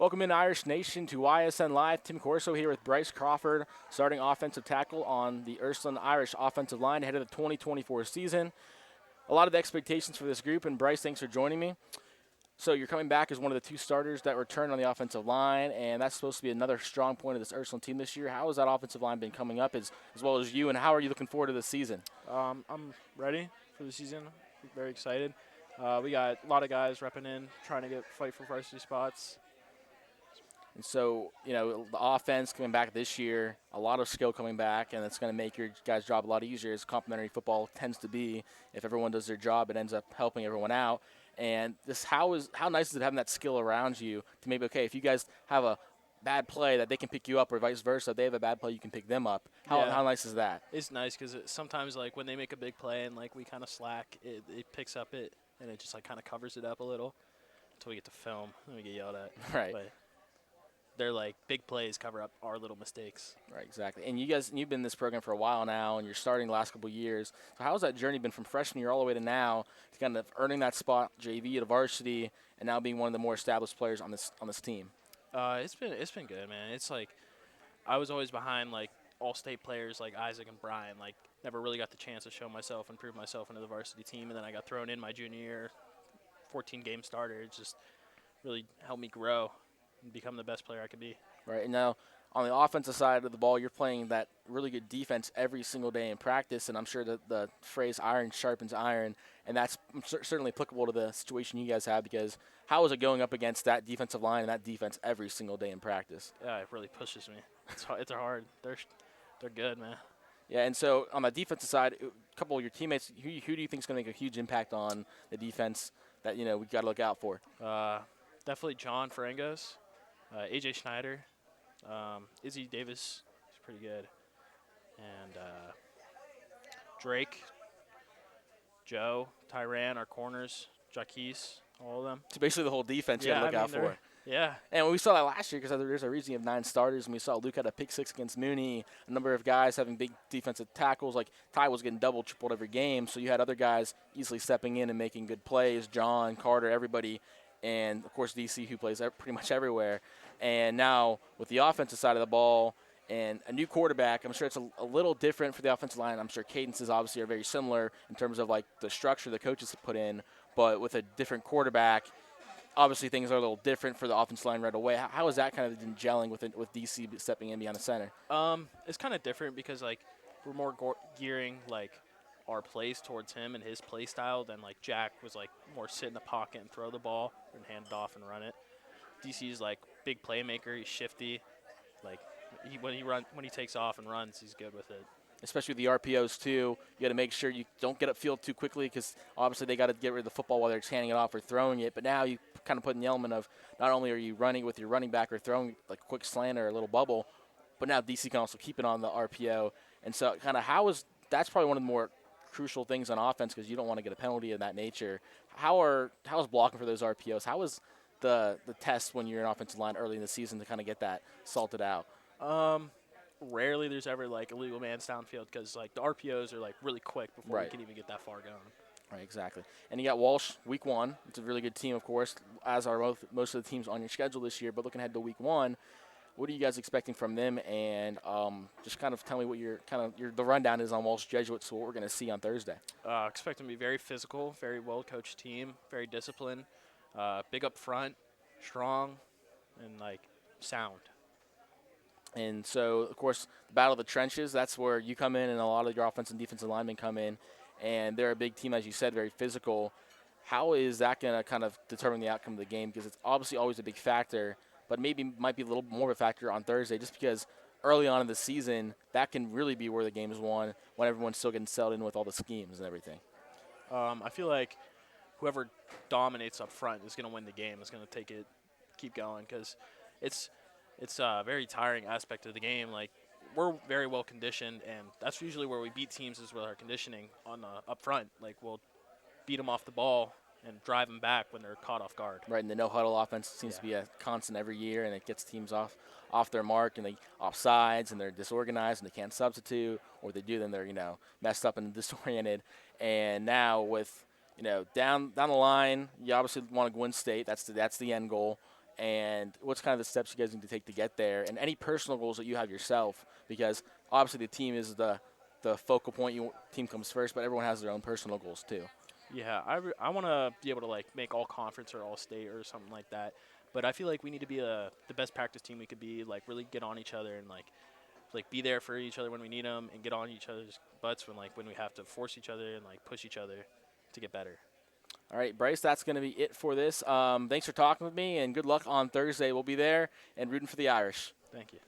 Welcome in Irish Nation to YSN Live. Tim Corso here with Bryce Crofford, starting offensive tackle on the Ursuline Irish offensive line ahead of the 2024 season. A lot of expectations for this group, and Bryce, thanks for joining me. So you're coming back as one of the two starters that returned on the offensive line, and that's supposed to be another strong point of this Ursuline team this year. How has that offensive line been coming up as well as you, and how are you looking forward to the season? I'm ready for the season. Very excited. We got a lot of guys repping in, trying to fight for varsity spots. And so, the offense coming back this year, a lot of skill coming back, and it's going to make your guys' job a lot easier, as complementary football tends to be. If everyone does their job, it ends up helping everyone out. And how nice is it having that skill around you to maybe, okay, if you guys have a bad play that they can pick you up, or vice versa, if they have a bad play, you can pick them up. How nice is that? It's nice because sometimes, like, when they make a big play and, like, we kind of slack, it picks up it, and it just, like, kind of covers it up a little until we get to film and we get yelled at. Right. But they're like big plays cover up our little mistakes. Right, exactly. And you've been in this program for a while now, and you're starting the last couple of years. So how's that journey been from freshman year all the way to now, to kind of earning that spot, JV to varsity, and now being one of the more established players on this team? It's been good, man. It's like I was always behind like all-state players like Isaac and Brian. Like never really got the chance to show myself and prove myself into the varsity team, and then I got thrown in my junior year, 14-game starter. It just really helped me grow and become the best player I could be. Right, and now on the offensive side of the ball, you're playing that really good defense every single day in practice, and I'm sure that the phrase iron sharpens iron, and that's certainly applicable to the situation you guys have, because how is it going up against that defensive line and that defense every single day in practice? Yeah, it really pushes me. It's hard. They're good, man. Yeah, and so on the defensive side, a couple of your teammates, who do you think is going to make a huge impact on the defense that we got to look out for? Definitely John Ferengos, AJ Schneider, Izzy Davis is pretty good, and Drake, Joe, Tyran, our corners, Jaquise, all of them. So basically the whole defense you got to look out for. Yeah. And we saw that last year, because there's a reason you have 9 starters, and we saw Luke had a pick 6 against Mooney, a number of guys having big defensive tackles. Like Ty was getting double, tripled every game, so you had other guys easily stepping in and making good plays, John, Carter, everybody, and, of course, DC, who plays pretty much everywhere. And now with the offensive side of the ball and a new quarterback, I'm sure it's a little different for the offensive line. I'm sure cadences obviously are very similar in terms of, like, the structure the coaches have put in, but with a different quarterback, obviously things are a little different for the offensive line right away. How is that kind of been gelling with DC stepping in behind the center? It's kind of different because, like, we're more gearing, like, our plays towards him and his play style than, like, Jack was, like, more sit in the pocket and throw the ball and hand it off and run it. DC's, like, big playmaker. He's shifty. Like, when he takes off and runs, he's good with it. Especially with the RPOs, too. You got to make sure you don't get upfield too quickly, because obviously they got to get rid of the football while they're just handing it off or throwing it. But now you kind of put in the element of not only are you running with your running back or throwing like a quick slant or a little bubble, but now DC can also keep it on the RPO. And so kind of that's probably one of the more crucial things on offense, because you don't want to get a penalty of that nature. How is blocking for those RPOs? How is the test when you're an offensive line early in the season to kind of get that salted out? Rarely there's ever, like, illegal man's downfield, because, like, the RPOs are, like, really quick before we can even get that far going. Right, exactly. And you got Walsh week 1. It's a really good team, of course, as are most of the teams on your schedule this year. But looking ahead to week 1, what are you guys expecting from them? And just kind of tell me what the rundown is on Walsh Jesuit, so what we're going to see on Thursday. Expect them to be very physical, very well-coached team, very disciplined, big up front, strong, and, like, sound. And so, of course, the battle of the trenches, that's where you come in and a lot of your offensive and defensive linemen come in. And they're a big team, as you said, very physical. How is that going to kind of determine the outcome of the game? Because it's obviously always a big factor, but maybe might be a little more of a factor on Thursday, just because early on in the season, that can really be where the game is won, when everyone's still getting settled in with all the schemes and everything. I feel like whoever dominates up front is going to win the game. Is going to keep going, because it's a very tiring aspect of the game. Like, we're very well conditioned, and that's usually where we beat teams, is with our conditioning on up front. Like, we'll beat them off the ball and drive them back when they're caught off guard. Right, and the no-huddle offense seems to be a constant every year, and it gets teams off their mark, and they off sides, and they're disorganized, and they can't substitute, or they do, then they're messed up and disoriented. And now with down the line, you obviously want to win state. That's the end goal. and what's kind of the steps you guys need to take to get there, and any personal goals that you have yourself, because obviously the team is the focal point. Team comes first, but everyone has their own personal goals too. Yeah, I want to be able to like make all conference or all state or something like that. But I feel like we need to be the best practice team we could be. Like really get on each other and like be there for each other when we need them, and get on each other's butts when we have to force each other and like push each other to get better. All right, Bryce, that's going to be it for this. Thanks for talking with me, and good luck on Thursday. We'll be there and rooting for the Irish. Thank you.